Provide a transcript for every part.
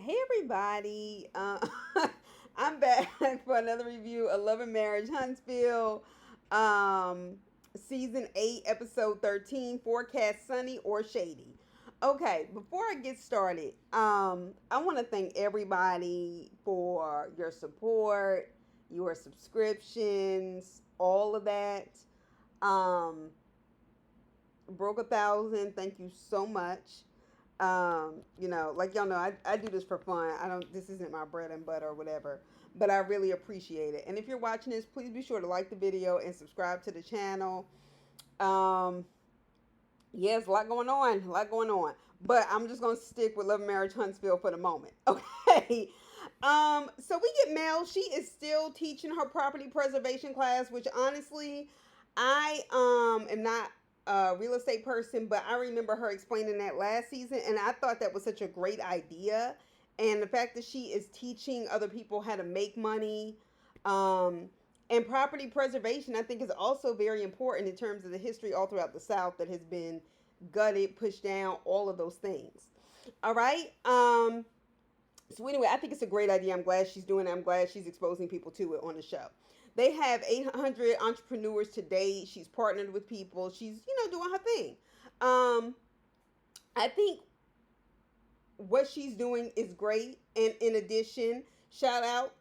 Hey everybody, I'm back for another review of Love and Marriage Huntsville, um, season 8, episode 13. Forecast Sunny or Shady. Okay, before I get started, I want to thank everybody for your support, your subscriptions, all of that. Um, broke 1,000. Thank you so much. Like y'all know, I do this for fun. I don't, this isn't my bread and butter or whatever, but I really appreciate it. And if you're watching this, please be sure to like the video and subscribe to the channel. Um, yeah, there's a lot going on, a lot going on. But I'm just gonna stick with Love and Marriage Huntsville for the moment. Okay. So we get Mel. She is still teaching her property preservation class, which honestly, I am not a real estate person, but I remember her explaining that last season, and I thought that was such a great idea. And the fact that she is teaching other people how to make money, um, and property preservation, I think, is also very important in terms of the history all throughout the South that has been gutted, pushed down, all of those things. All right. So anyway, I think it's a great idea. I'm glad she's doing it. I'm glad she's exposing people to it on the show. They have 800 entrepreneurs to date. She's partnered with people. She's, doing her thing. Um, I think what she's doing is great. And in addition, shout out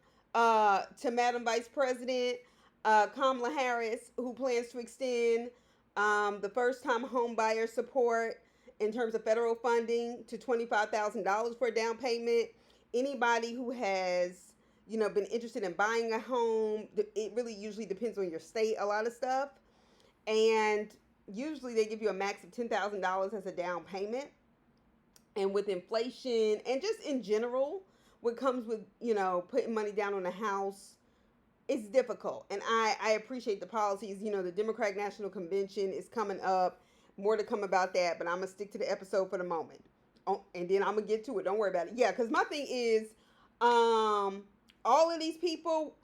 to Madam Vice President Kamala Harris, who plans to extend the first time home buyer support in terms of federal funding to $25,000 for a down payment. Anybody who has, been interested in buying a home, it really usually depends on your state, a lot of stuff. And usually they give you a max of $10,000 as a down payment. And with inflation and just in general, what comes with, putting money down on a house, it's difficult. And I appreciate the policies. The Democratic National Convention is coming up. More to come about that, but I'm going to stick to the episode for the moment. Oh, and then I'm going to get to it. Don't worry about it. Yeah, because my thing is all of these people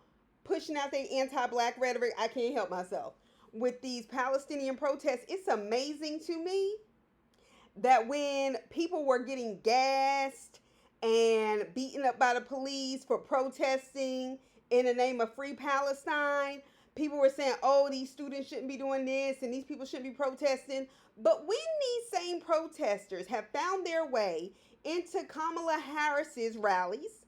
pushing out their anti-black rhetoric, I can't help myself. With these Palestinian protests, it's amazing to me that when people were getting gassed and beaten up by the police for protesting in the name of free Palestine, people were saying, oh, these students shouldn't be doing this and these people shouldn't be protesting. But when these same protesters have found their way into Kamala Harris's rallies,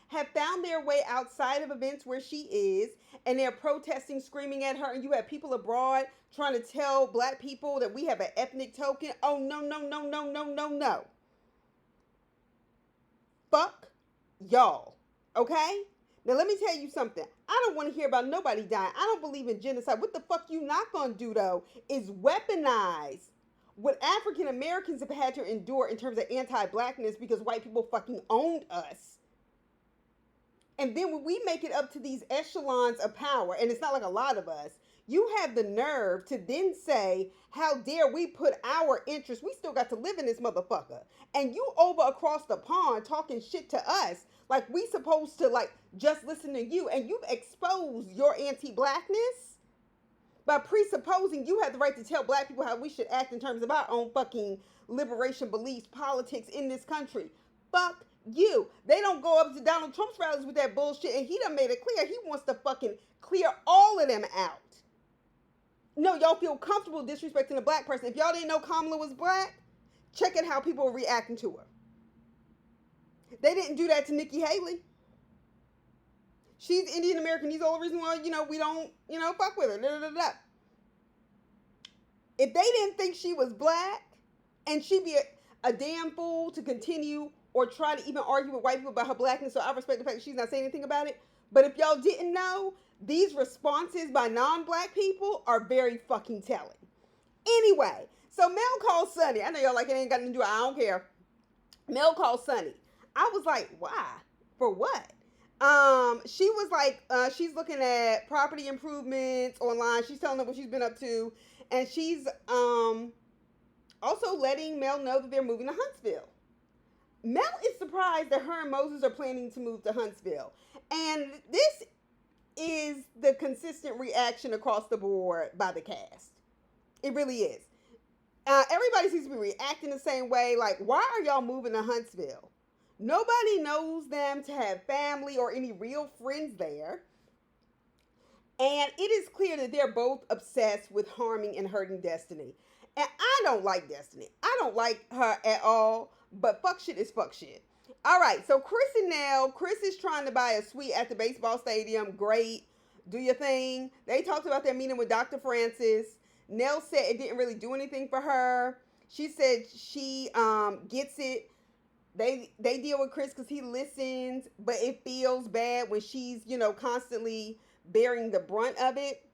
have found their way outside of events where she is, and they're protesting, screaming at her, and you have people abroad trying to tell black people that we have an ethnic token. Oh, no, no, no, no, no, no, no. Fuck y'all. Okay? Now, let me tell you something. I don't want to hear about nobody dying. I don't believe in genocide. What the fuck you not going to do, though, is weaponize what African Americans have had to endure in terms of anti-blackness because white people fucking owned us. And then when we make it up to these echelons of power, and it's not like a lot of us, you have the nerve to then say, how dare we put our interests, we still got to live in this motherfucker. And you over across the pond talking shit to us, like we supposed to like just listen to you. And you've exposed your anti-blackness by presupposing you have the right to tell black people how we should act in terms of our own fucking liberation beliefs, politics in this country. Fuck you. They don't go up to Donald Trump's rallies with that bullshit, and he done made it clear he wants to fucking clear all of them out. No, y'all feel comfortable disrespecting a black person. If y'all didn't know Kamala was black, check out how people were reacting to her. They didn't do that to Nikki Haley. She's Indian American. He's the only reason why, we don't, fuck with her. Da, da, da, da. If they didn't think she was black, and she'd be a damn fool to continue or try to even argue with white people about her blackness, so I respect the fact that she's not saying anything about it. But if y'all didn't know, these responses by non-black people are very fucking telling. Anyway, so Mel calls Sunni. I know y'all like it ain't got nothing to do. I don't care. Mel calls Sunni. I was like, why? For what? She was like, she's looking at property improvements online. She's telling them what she's been up to, and she's also letting Mel know that they're moving to Huntsville. Mel is surprised that her and Moses are planning to move to Huntsville, and this is the consistent reaction across the board by the cast. It really is. Everybody seems to be reacting the same way. Like, why are y'all moving to Huntsville? Nobody knows them to have family or any real friends there. And it is clear that they're both obsessed with harming and hurting Destiny. And I don't like Destiny. I don't like her at all. But fuck shit is fuck shit. All right, so Chris and Nell. Chris is trying to buy a suite at the baseball stadium. Great. Do your thing. They talked about their meeting with Dr. Francis. Nell said it didn't really do anything for her. She said she gets it. They deal with Chris because he listens, but it feels bad when she's, constantly bearing the brunt of it.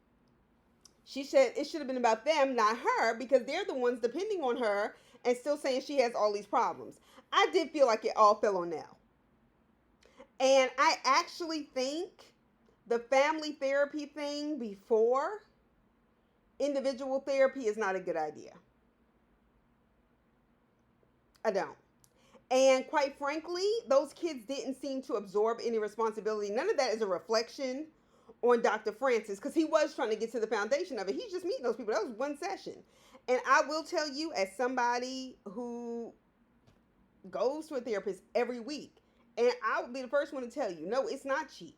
She said it should have been about them, not her, because they're the ones depending on her and still saying she has all these problems. I did feel like it all fell on Nell. And I actually think the family therapy thing before individual therapy is not a good idea. I don't. And quite frankly, those kids didn't seem to absorb any responsibility. None of that is a reflection on Dr. Francis because he was trying to get to the foundation of it. He's just meeting those people. That was one session. And I will tell you, as somebody who goes to a therapist every week, and I would be the first one to tell you, no, it's not cheap.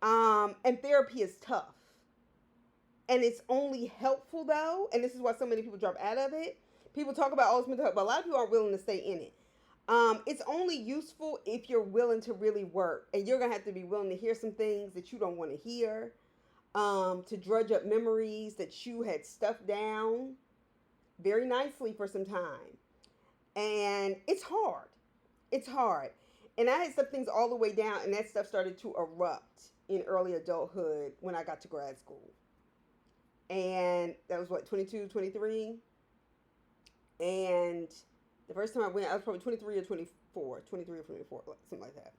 And therapy is tough. And it's only helpful though, and this is why so many people drop out of it. People talk about all this mental health, but a lot of people aren't willing to stay in it. It's only useful if you're willing to really work, and you're gonna have to be willing to hear some things that you don't want to hear, to drudge up memories that you had stuffed down very nicely for some time, and it's hard. It's hard, and I had stuff things all the way down, and that stuff started to erupt in early adulthood when I got to grad school, and that was what 22, 23. And the first time I went, I was probably 23 or 24, 23 or 24, something like that.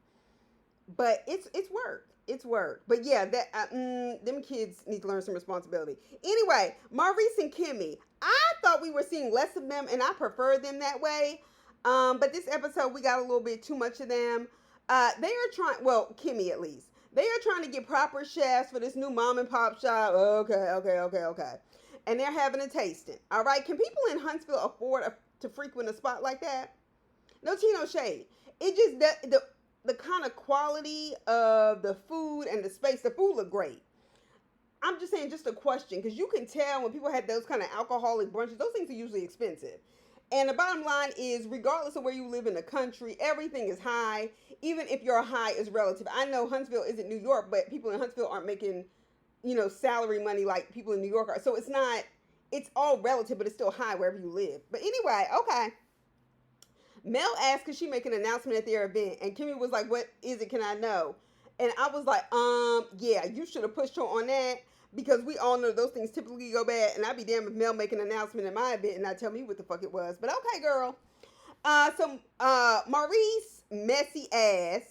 But it's work. It's work. But yeah, them kids need to learn some responsibility. Anyway, Maurice and Kimmy, I thought we were seeing less of them, and I prefer them that way. But this episode, we got a little bit too much of them. They are trying, well, Kimmy at least, they are trying to get proper chefs for this new mom and pop shop. Okay. And they're having a tasting. All right. Can people in Huntsville afford to frequent a spot like that? No tea, no shade. It just the kind of quality of the food and the space. The food looked great. I'm just saying, just a question, because you can tell when people have those kind of alcoholic brunches, those things are usually expensive. And the bottom line is, regardless of where you live in the country, everything is high. Even if your high is relative. I know Huntsville isn't New York, but people in Huntsville aren't making salary money like people in New York are. So it's all relative, but it's still high wherever you live. But anyway, okay. Mel asked, could she make an announcement at their event? And Kimmy was like, what is it? Can I know? And I was like, yeah, you should have pushed her on that, because we all know those things typically go bad. And I'd be damned if Mel make an announcement at my event and not tell me what the fuck it was. But okay, girl. So Maurice, messy ass,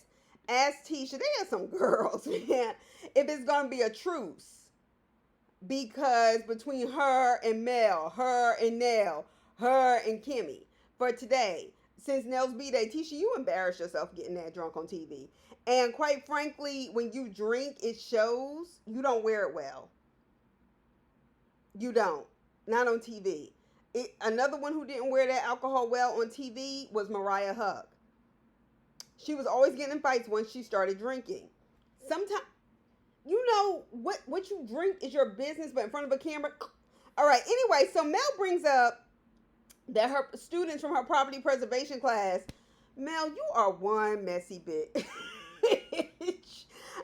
asked Tisha, they are some girls, man, if it's going to be a truce. Because between her and Mel, her and Nell, her and Kimmy, for today, since Nell's B-Day, Tisha, you embarrassed yourself getting that drunk on TV. And quite frankly, when you drink, it shows. You don't wear it well. You don't. Not on TV. Another one who didn't wear that alcohol well on TV was Mariah Huck. She was always getting in fights once she started drinking. Sometimes, what you drink is your business, but in front of a camera. All right. Anyway, so Mel brings up that her students from her property preservation class, Mel, you are one messy bitch.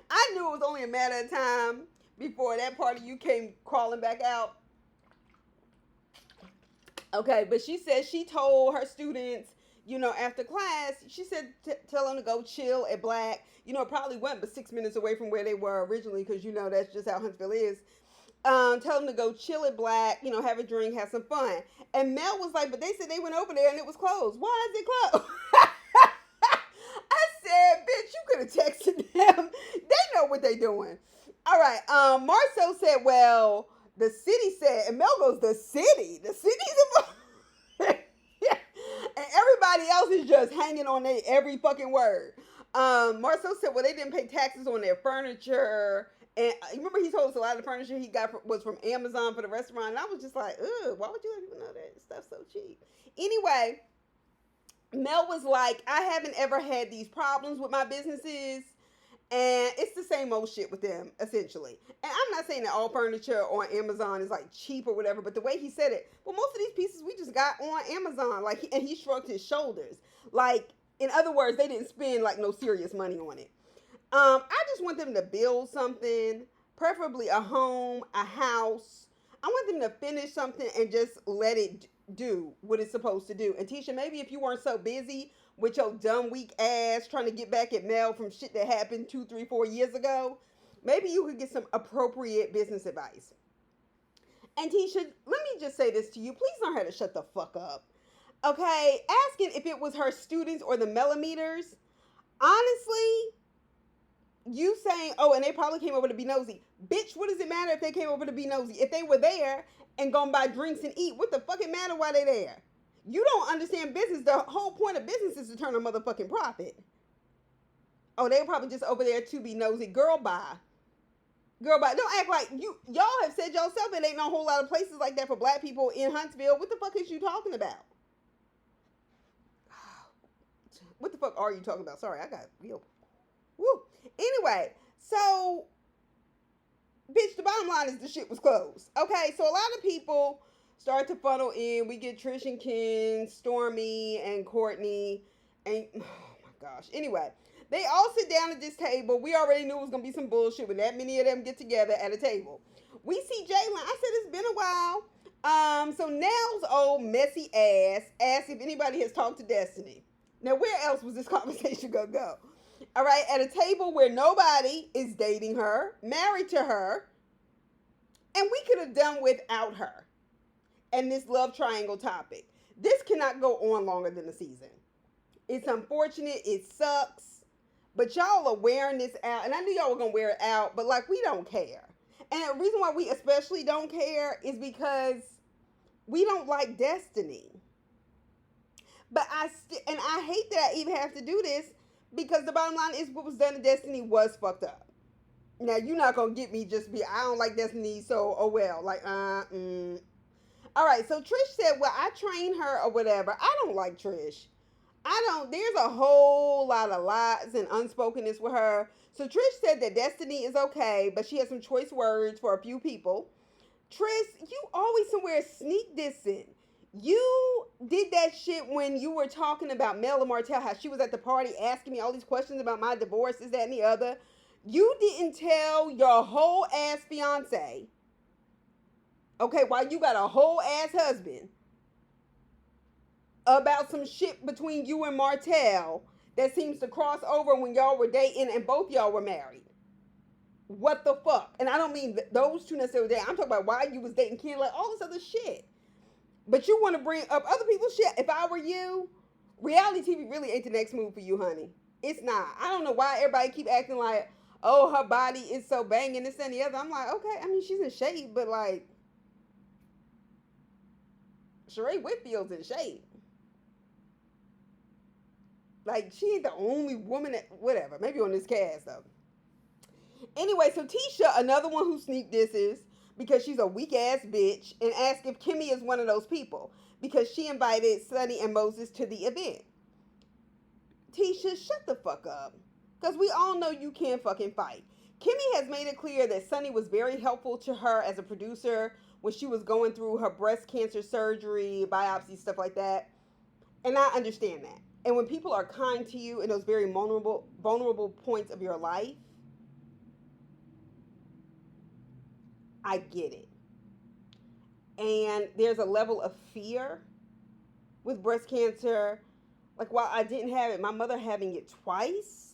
I knew it was only a matter of time before that part of you came crawling back out. Okay, but she said she told her students, after class, she said tell them to go chill at Black. It probably went but 6 minutes away from where they were originally, because that's just how Huntsville is. Tell them to go chill at Black, have a drink, have some fun. And Mel was like, but they said they went over there and it was closed. Why is it closed? I said, bitch, you could have texted them. They know what they doing. All right. Marcel said, well, the city said, and Mel goes, the city's involved. And everybody else is just hanging on every fucking word. Marcel said, well, they didn't pay taxes on their furniture. And remember, he told us a lot of the furniture he got was from Amazon for the restaurant. And I was just like, ugh, why would you let people know that stuff's so cheap? Anyway, Mel was like, I haven't ever had these problems with my businesses. And it's the same old shit with them, essentially. And I'm not saying that all furniture on Amazon is like cheap or whatever, but the way he said it, well, most of these pieces we just got on Amazon. Like, and he shrugged his shoulders. Like, in other words, they didn't spend like no serious money on it. I just want them to build something, preferably a home, a house. I want them to finish something and just let it do what it's supposed to do. And Tisha, maybe if you weren't so busy with your dumb weak ass trying to get back at Mel from shit that happened 2, 3, 4 years ago, maybe you could get some appropriate business advice. And Tisha, let me just say this to you. Please learn how to shut the fuck up. Okay? Asking if it was her students or the millimeters. Honestly, you saying, oh, and they probably came over to be nosy. Bitch, what does it matter if they came over to be nosy? If they were there and gonna buy drinks and eat, what the fuck it matter why they there? You don't understand business. The whole point of business is to turn a motherfucking profit. Oh, they were probably just over there to be nosy. Girl, bye. Girl, bye. Don't act like y'all have said yourself it ain't no whole lot of places like that for black people in Huntsville. What the fuck is you talking about? What the fuck are you talking about? Sorry, I got real. Woo. Anyway, so bitch, the bottom line is the shit was closed. Okay, so a lot of people start to funnel in. We get Trish and Ken, Stormy and Courtney, and oh my gosh. Anyway, they all sit down at this table. We already knew it was gonna be some bullshit when that many of them get together at a table. We see Jalen. I said it's been a while. So Nell's old messy ass asked if anybody has talked to Destiny. Now, where else was this conversation gonna go? All right, at a table where nobody is dating her, married to her, and we could have done without her. And this love triangle topic. This cannot go on longer than a season. It's unfortunate. It sucks. But y'all are wearing this out. And I knew y'all were going to wear it out. But like, we don't care. And the reason why we especially don't care is because we don't like Destiny. But I hate that I even have to do this. Because the bottom line is what was done to Destiny was fucked up. Now, you're not going to get me just be, I don't like Destiny, so, oh well. Like, All right, so Trish said, well, I train her or whatever. I don't like Trish. There's a whole lot of lies and unspokenness with her. So Trish said that Destiny is okay, but she has some choice words for a few people. Trish, you always somewhere sneak dissing. You did that shit when you were talking about Mel and Martell, how she was at the party asking me all these questions about my divorce, this, that, and the other. You didn't tell your whole ass fiance, okay, while you got a whole ass husband, about some shit between you and Martell that seems to cross over when y'all were dating and both y'all were married. What the fuck? And I don't mean those two necessarily dating. I'm talking about why you was dating Ken, like all this other shit. But you want to bring up other people's shit. If I were you, reality TV really ain't the next move for you, honey. It's not. I don't know why everybody keep acting like, oh, her body is so banging, this and the other. I'm like, okay, I mean, she's in shape, but like, Sheree Whitfield's in shape. Like, she ain't the only woman that, whatever, maybe on this cast, though. Anyway, so Tisha, another one who sneak disses, because she's a weak ass bitch, and asked if Kimmy is one of those people because she invited Sunni and Moses to the event. Tisha, shut the fuck up, because we all know you can't fucking fight. Kimmy has made it clear that Sunni was very helpful to her as a producer when she was going through her breast cancer surgery, biopsy, stuff like that. And I understand that. And when people are kind to you in those very vulnerable points of your life, I get it. And there's a level of fear with breast cancer. Like, while I didn't have it, my mother having it twice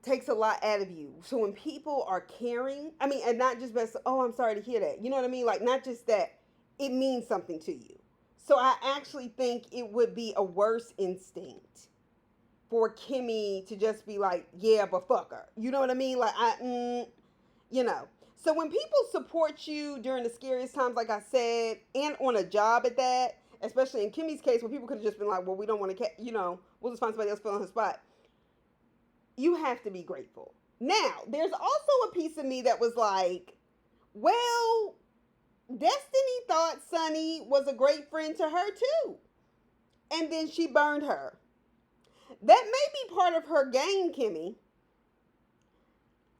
takes a lot out of you. So when people are caring, I mean, and not just best, oh, I'm sorry to hear that. You know what I mean? Like, not just that, it means something to you. So I actually think it would be a worse instinct for Kimmy to just be like, yeah, but fuck her. You know what I mean? Like, you know. So when people support you during the scariest times, like I said, and on a job at that, especially in Kimmy's case, where people could have just been like, well, we don't want to, we'll just find somebody else fill in her spot. You have to be grateful. Now, there's also a piece of me that was like, well, Destiny thought Sunni was a great friend to her too. and then she burned her. That may be part of her game, Kimmy.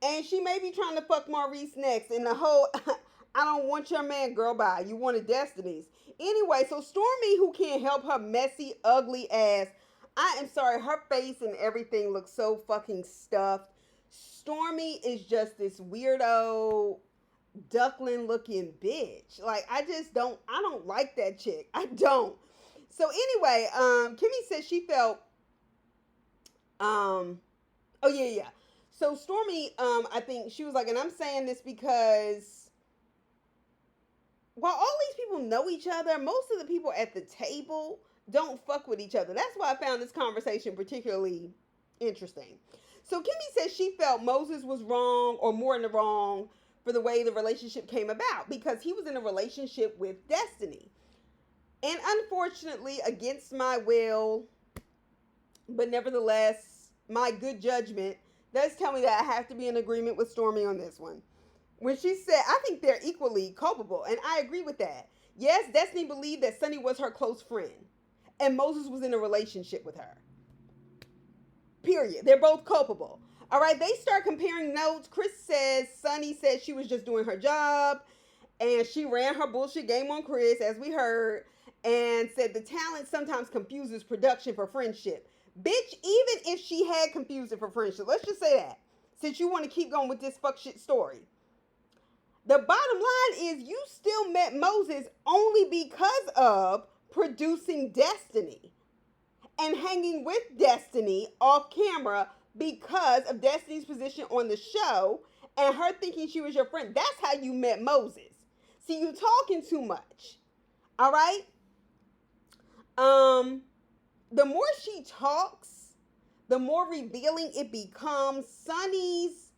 And she may be trying to fuck Maurice next. And the whole, I don't want your man, girl, bye. You wanted Destiny's. Anyway, so Stormy, who can't help her messy, ugly ass. I am sorry, her face and everything looks so fucking stuffed. Stormy is just this weirdo, duckling looking bitch. Like, I don't like that chick. I don't. So anyway, Kimmy said she felt, um, oh yeah, yeah. So Stormy, I think she was like, and I'm saying this because while all these people know each other, most of the people at the table don't fuck with each other. That's why I found this conversation particularly interesting. So Kimmy says she felt Moses was wrong, or more in the wrong, for the way the relationship came about, because he was in a relationship with Destiny. And unfortunately, against my will, but nevertheless, my good judgment does tell me that I have to be in agreement with Stormy on this one. When she said, I think they're equally culpable, and I agree with that. Yes, Destiny believed that Sunni was her close friend, and Moses was in a relationship with her. Period. They're both culpable. All right, they start comparing notes. Chris says Sunni said she was just doing her job, and she ran her bullshit game on Chris, as we heard, and said the talent sometimes confuses production for friendship. Bitch, even if she had confused it for friendship, let's just say that, since you want to keep going with this fuck shit story. The bottom line is you still met Moses only because of producing Destiny and hanging with Destiny off camera because of Destiny's position on the show and her thinking she was your friend. That's how you met Moses. See, you talking too much. All right? The more she talks, the more revealing it becomes. Sunny's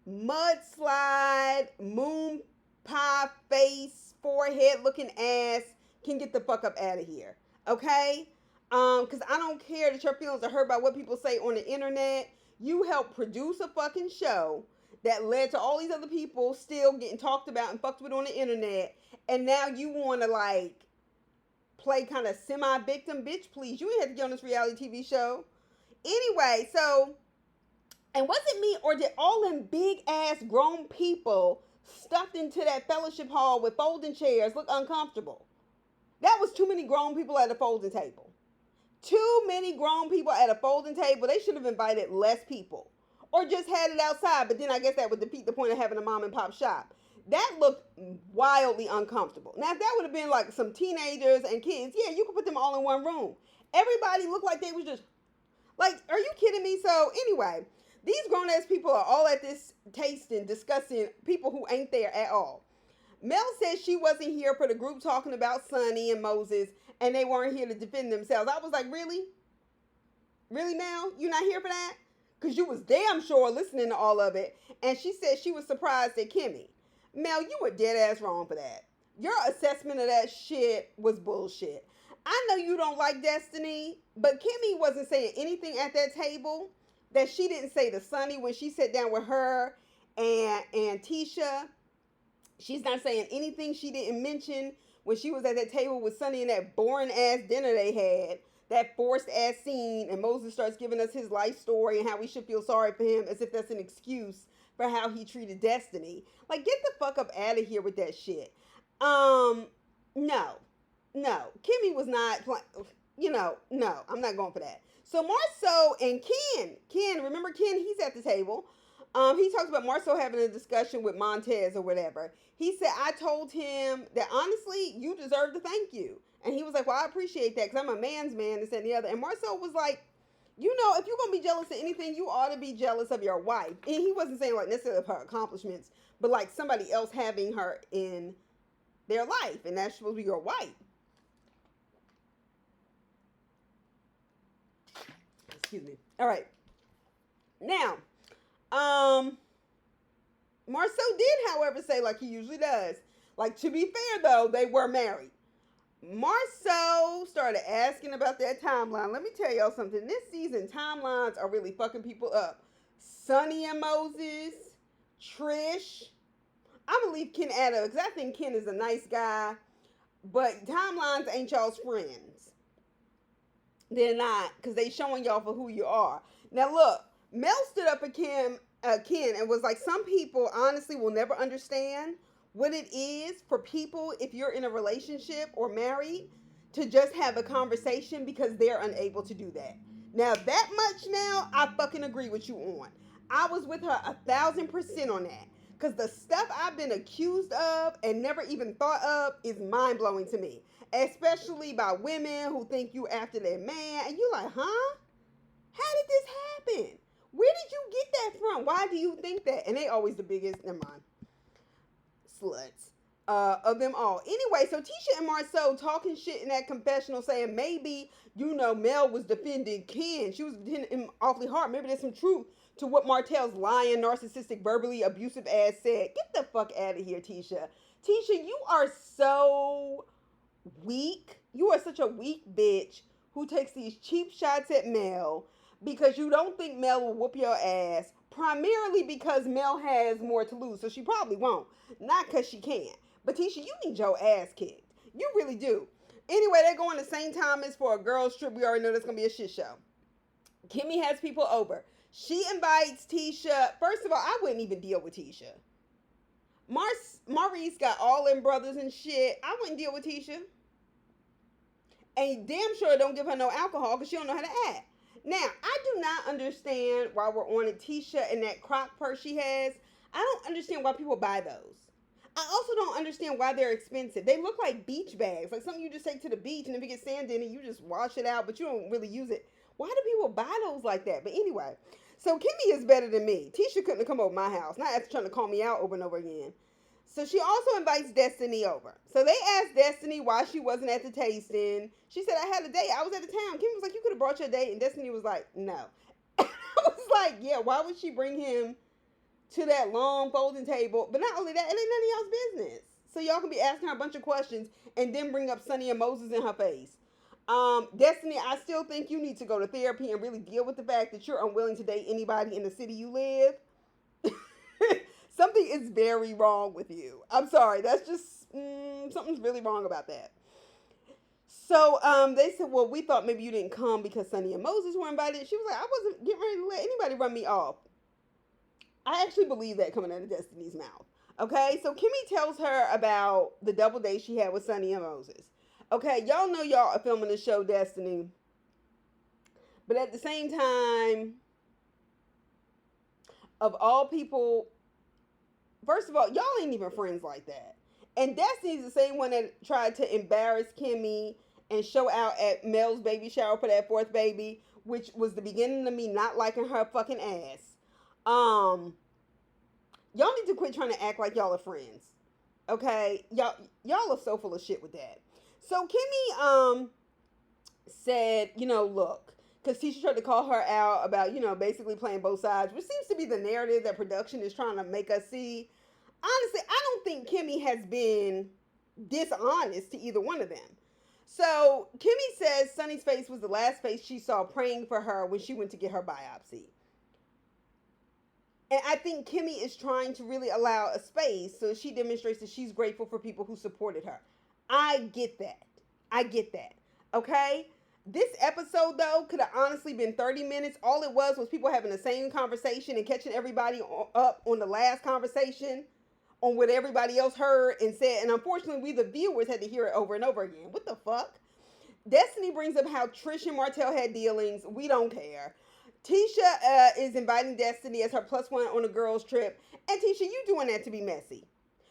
mudslide, moon pie face, forehead looking ass can get the fuck up out of here. Okay? Because I don't care that your feelings are hurt by what people say on the internet. You helped produce a fucking show that led to all these other people still getting talked about and fucked with on the internet. And now you want to, like, play kind of semi-victim. Bitch, please. You ain't have to get on this reality TV show. Anyway, so, and was it me, or did all them big-ass grown people stuffed into that fellowship hall with folding chairs look uncomfortable? That was too many grown people at a folding table. Too many grown people at a folding table. They should have invited less people. Or just had it outside, but then I guess that would defeat the point of having a mom and pop shop. That looked wildly uncomfortable. Now, if that would have been like some teenagers and kids, yeah, you could put them all in one room. Everybody looked like they was just, like, are you kidding me? So, anyway, these grown-ass people are all at this tasting, discussing people who ain't there at all. Mel said she wasn't here for the group talking about Sunni and Moses, and they weren't here to defend themselves. I was like, really? Really, Mel? You not here for that? Because you was damn sure listening to all of it. And she said she was surprised at Kimmy. Mel, you were dead ass wrong for that. Your assessment of that shit was bullshit. I know you don't like Destiny, but Kimmy wasn't saying anything at that table that she didn't say to Sunni when she sat down with her and Tisha. She's not saying anything she didn't mention when she was at that table with Sunni and that boring ass dinner they had. That forced ass scene, and Moses starts giving us his life story and how we should feel sorry for him as if that's an excuse for how he treated Destiny. Like, get the fuck up out of here with that shit. No. Kimmy was not, no, I'm not going for that. So Marceau and Ken, remember Ken? He's at the table. He talks about Marceau having a discussion with Montez or whatever. He said, I told him that honestly, you deserve to thank you. And he was like, well, I appreciate that because I'm a man's man, this and the other. And Marceau was like, you know, if you're going to be jealous of anything, you ought to be jealous of your wife. And he wasn't saying like necessarily of her accomplishments, but like somebody else having her in their life. And that's supposed to be your wife. Excuse me. All right. Now, Marceau did, however, say like he usually does. Like, to be fair, though, they were married. Marceau started asking about that timeline. Let me tell y'all something. This season, timelines are really fucking people up. Sunni and Moses, Trish. I'm going to leave Ken out of it because I think Ken is a nice guy. But timelines ain't y'all's friends. They're not, because they showing y'all for who you are. Now look, Mel stood up for Ken and was like, some people honestly will never understand what it is for people, if you're in a relationship or married, to just have a conversation because they're unable to do that. Now that much now, I fucking agree with you on. I was with her 1,000% on that. Because the stuff I've been accused of and never even thought of is mind blowing to me, especially by women who think you after their man, and you like, huh? How did this happen? Where did you get that from? Why do you think that? And they always the biggest, never mind, sluts of them all. Anyway, so Tisha and Marceau talking shit in that confessional, saying maybe, Mel was defending Ken. She was defending him awfully hard. Maybe there's some truth to what Martell's lying, narcissistic, verbally abusive ass said. Get the fuck out of here, Tisha. Tisha, you are so weak. You are such a weak bitch who takes these cheap shots at Mel because you don't think Mel will whoop your ass, primarily because Mel has more to lose, so she probably won't. Not because she can't. But Tisha, you need your ass kicked. You really do. Anyway, they're going to St. Thomas for a girls' trip. We already know that's going to be a shit show. Kimmy has people over. She invites Tisha. First of all, I wouldn't even deal with Tisha. Maurice got all them brothers and shit. I wouldn't deal with Tisha. And damn sure don't give her no alcohol because she don't know how to act. Now, I do not understand why we're on it. Tisha and that croc purse she has. I don't understand why people buy those. I also don't understand why they're expensive. They look like beach bags, like something you just take to the beach, and if you get sand in it, you just wash it out, but you don't really use it. Why do people buy those like that? But anyway, so Kimmy is better than me. Tisha couldn't have come over my house, not after trying to call me out over and over again. So she also invites Destiny over. So they asked Destiny why she wasn't at the tasting. She said, I had a date. I was at the town. Kim was like, you could have brought your date. And Destiny was like, no. I was like, yeah, why would she bring him to that long folding table? But not only that, it ain't none of y'all's business. So y'all can be asking her a bunch of questions and then bring up Sunni and Moses in her face. Destiny, I still think you need to go to therapy and really deal with the fact that you're unwilling to date anybody in the city you live. Something is very wrong with you. I'm sorry. That's just, something's really wrong about that. So they said, well, we thought maybe you didn't come because Sunni and Moses were invited. She was like, I wasn't getting ready to let anybody run me off. I actually believe that coming out of Destiny's mouth. Okay, so Kimmy tells her about the double date she had with Sunni and Moses. Okay, y'all know y'all are filming the show Destiny. But at the same time, of all people, first of all, y'all ain't even friends like that. And Destiny's the same one that tried to embarrass Kimmy and show out at Mel's baby shower for that fourth baby, which was the beginning of me not liking her fucking ass. Y'all need to quit trying to act like y'all are friends. Okay? Y'all are so full of shit with that. So Kimmy said, look, because Tisha tried to call her out about, basically playing both sides, which seems to be the narrative that production is trying to make us see. Honestly, I don't think Kimmy has been dishonest to either one of them. So Kimmy says Sunni's face was the last face she saw praying for her when she went to get her biopsy. And I think Kimmy is trying to really allow a space so she demonstrates that she's grateful for people who supported her. I get that. Okay? This episode, though, could have honestly been 30 minutes. All it was people having the same conversation and catching everybody up on the last conversation, on what everybody else heard and said. And unfortunately, we, the viewers, had to hear it over and over again. What the fuck? Destiny brings up how Trish and Martell had dealings. We don't care. Tisha is inviting Destiny as her plus one on a girls' trip. And Tisha, you doing that to be messy.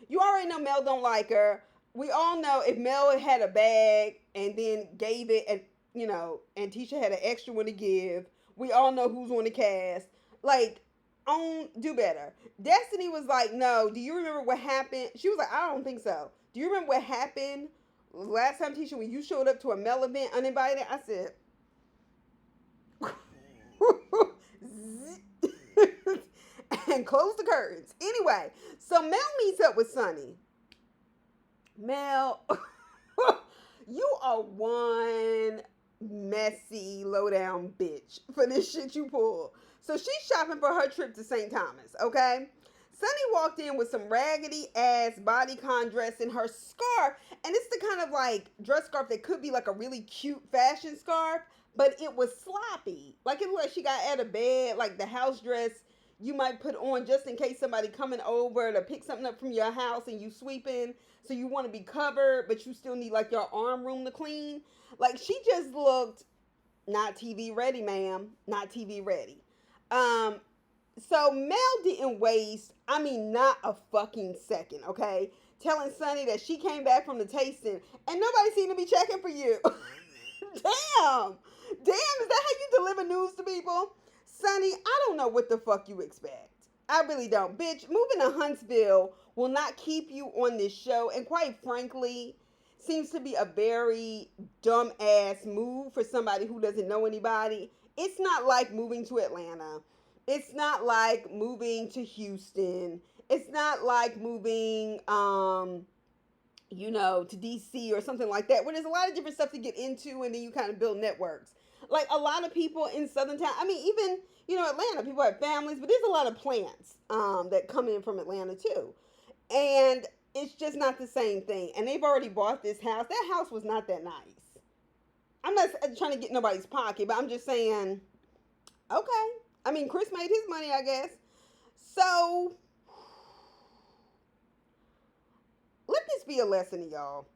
You already know Mel don't like her. We all know if Mel had a bag and then gave it, and and Tisha had an extra one to give, we all know who's on the cast. Like, do better. Destiny was like, no, do you remember what happened? She was like, I don't think so. Do you remember what happened last time, Tisha, when you showed up to a Mel event uninvited? I said, and close the curtains. Anyway, so Mel meets up with Sunni. Mel, you are one messy, low-down bitch for this shit you pull. So she's shopping for her trip to St. Thomas, okay? Sunni walked in with some raggedy-ass bodycon dress and her scarf, and it's the kind of, dress scarf that could be, a really cute fashion scarf, but it was sloppy. Like it looked like she got out of bed, like the house dress you might put on just in case somebody coming over to pick something up from your house and you sweeping. So you want to be covered, but you still need like your arm room to clean. Like she just looked not TV ready, ma'am. Not TV ready. Um, so Mel didn't waste, I mean, not a fucking second, okay? Telling Sunny that she came back from the tasting and nobody seemed to be checking for you. Damn. Damn, is that how you deliver news to people? Sunny, I don't know what the fuck you expect. I really don't. Bitch, moving to Huntsville will not keep you on this show. And quite frankly, seems to be a very dumb ass move for somebody who doesn't know anybody. It's not like moving to Atlanta. It's not like moving to Houston. It's not like moving to DC or something like that, where there's a lot of different stuff to get into and then you kind of build networks. Like a lot of people in Southern town, I mean, even, Atlanta, people have families, but there's a lot of plants that come in from Atlanta too. And it's just not the same thing. And they've already bought this house. That house was not that nice. I'm not trying to get nobody's pocket, but I'm just saying, okay. I mean, Chris made his money, I guess. So, let this be a lesson to y'all.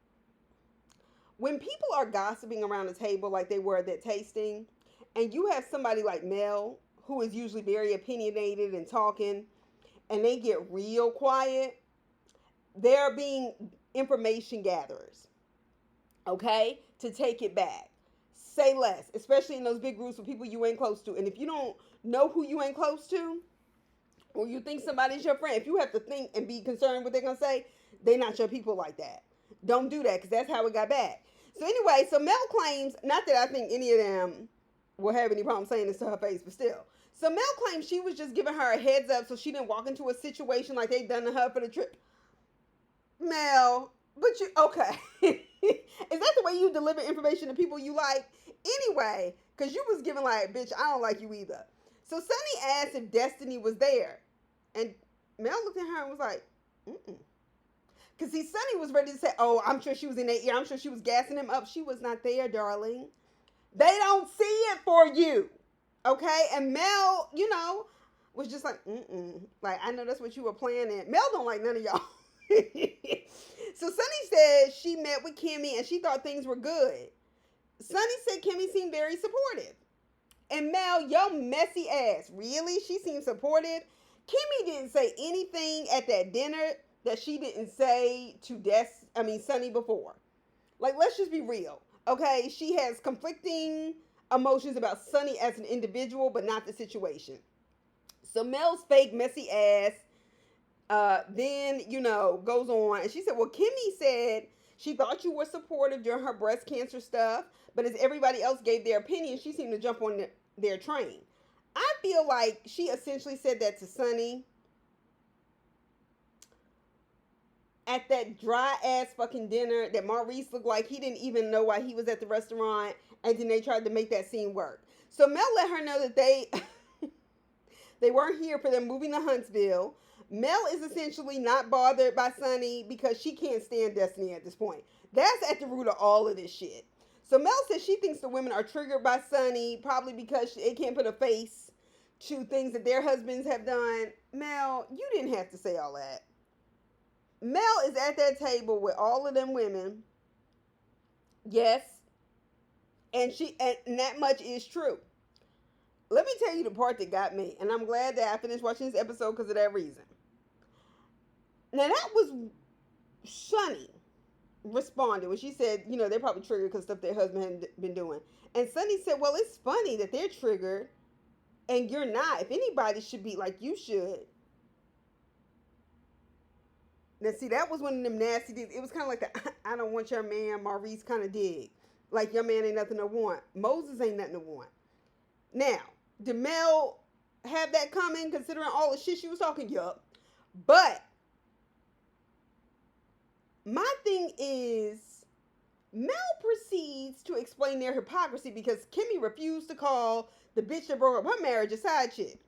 When people are gossiping around the table like they were at that tasting, and you have somebody like Mel, who is usually very opinionated and talking, and they get real quiet, they're being information gatherers, okay, to take it back. Say less, especially in those big groups with people you ain't close to. And if you don't know who you ain't close to, or you think somebody's your friend, if you have to think and be concerned what they're going to say, they're not your people like that. Don't do that, because that's how it got back. So anyway, so Mel claims, not that I think any of them will have any problem saying this to her face, but still. So Mel claims she was just giving her a heads up so she didn't walk into a situation like they done to her for the trip. Mel, but you, okay. Is that the way you deliver information to people you like? Anyway, because you was giving like, bitch, I don't like you either. So Sunny asked if Destiny was there. And Mel looked at her and was like, mm-mm. Because see, Sunny was ready to say, oh, I'm sure she was in their ear. I'm sure she was gassing him up. She was not there, darling. They don't see it for you. Okay? And Mel, was just like, mm-mm. Like, I know that's what you were planning. Mel don't like none of y'all. So Sunny said she met with Kimmy and she thought things were good. Sunny said Kimmy seemed very supportive. And Mel, your messy ass, really? She seemed supportive? Kimmy didn't say anything at that dinner that she didn't say to Sunny before. Like, let's just be real, okay? She has conflicting emotions about Sunny as an individual, but not the situation. So Mel's fake messy ass then, goes on. And she said, well, Kimmy said she thought you were supportive during her breast cancer stuff, but as everybody else gave their opinion, she seemed to jump on their train. I feel like she essentially said that to Sunny at that dry ass fucking dinner that Maurice looked like he didn't even know why he was at the restaurant, and then they tried to make that scene work. So Mel let her know that they weren't here for them moving to Huntsville. Mel is essentially not bothered by Sunny because she can't stand Destiny at this point. That's at the root of all of this shit. So Mel says she thinks the women are triggered by Sunny, probably because they can't put a face to things that their husbands have done. Mel, you didn't have to say all that. Mel is at that table with all of them women. Yes. And that much is true. Let me tell you the part that got me. And I'm glad that I finished watching this episode because of that reason. Now that was Sunny responded when she said, they're probably triggered because stuff their husband hadn't been doing. And Sunny said, well, it's funny that they're triggered and you're not. If anybody should be like you should. Now, see, that was one of them nasty things. It was kind of like the I don't want your man, Maurice kind of dig. Like, your man ain't nothing to want. Moses ain't nothing to want. Now, did Mel have that coming, considering all the shit she was talking? Yup. But my thing is, Mel proceeds to explain their hypocrisy because Kimmy refused to call the bitch that broke up her marriage a side chick.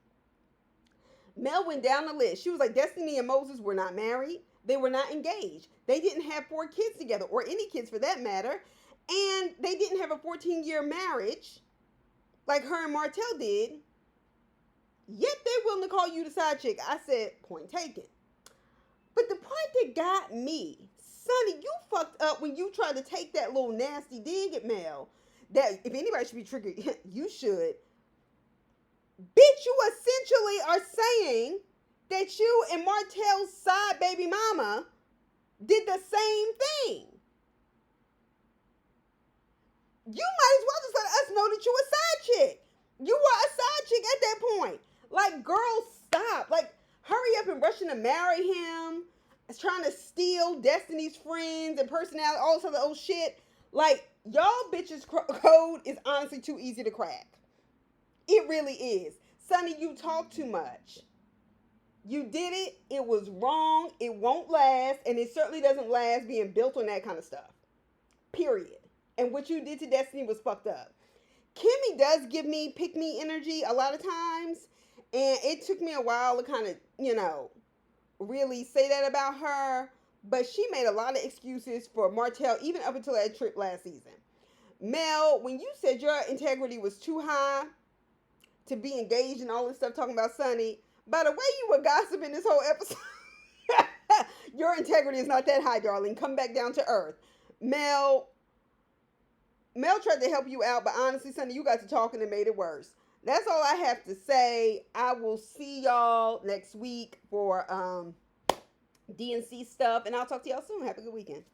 Mel went down the list. She was like, Destiny and Moses were not married. They were not engaged. They didn't have 4 kids together, or any kids for that matter. And they didn't have a 14-year marriage. like her and Martell did, yet they're willing to call you the side chick. I said, point taken. But the part that got me, Sunny, you fucked up when you tried to take that little nasty dig at Mel. That if anybody should be triggered, you should. Bitch, you essentially are saying that you and Martell's side baby mama did the same thing. You might as well just let us know that you a side chick. You were a side chick at that point. Like, girl, stop. Like, hurry up and rushing to marry him. It's trying to steal Destiny's friends and personality, all this other old shit. Like, y'all bitches code is honestly too easy to crack. It really is. Sunny, you talk too much. You did it. It was wrong. It won't last. And it certainly doesn't last being built on that kind of stuff. Period. And what you did to Destiny was fucked up. Kimmy does give me pick me energy a lot of times. And it took me a while to kind of, really say that about her. But she made a lot of excuses for Martell, even up until that trip last season. Mel, when you said your integrity was too high to be engaged in all this stuff talking about Sunny, by the way you were gossiping this whole episode, your integrity is not that high, darling. Come back down to earth. Mel tried to help you out, but honestly, Sunny, you got to talking and made it worse. That's all I have to say. I will see y'all next week for DNC stuff, and I'll talk to y'all soon. Have a good weekend.